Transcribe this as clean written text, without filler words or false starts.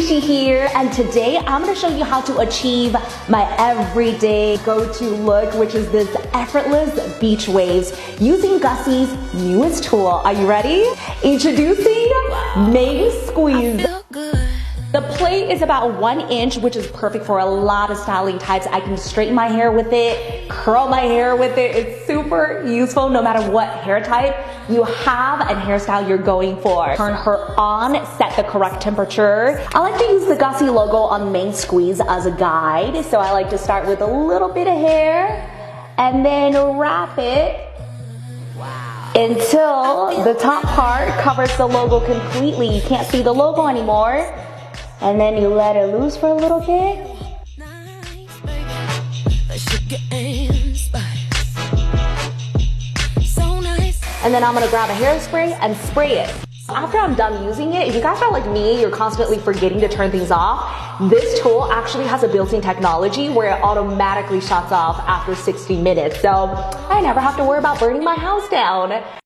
Shishi here, and today I'm going to show you how to achieve my everyday go-to look, which is this effortless beach waves using Gussie's newest tool. Are you ready? Introducing Main Squeeze. The plait is about 1 inch, which is perfect for a lot of styling types. I can straighten my hair with it, curl my hair with it. It's super useful no matter what hair type you have and hairstyle you're going for. Turn her on, set the correct temperature. I like to use the Gussie logo on Main Squeeze as a guide. So I like to start with a little bit of hair and then wrap it until the top part covers the logo completely. You can't see the logo anymore. And then you let it loose for a little bit. And then I'm gonna grab a hairspray and spray it. After I'm done using it, if you guys are like me, you're constantly forgetting to turn things off, this tool actually has a built-in technology where it automatically shuts off after 60 minutes. So I never have to worry about burning my house down.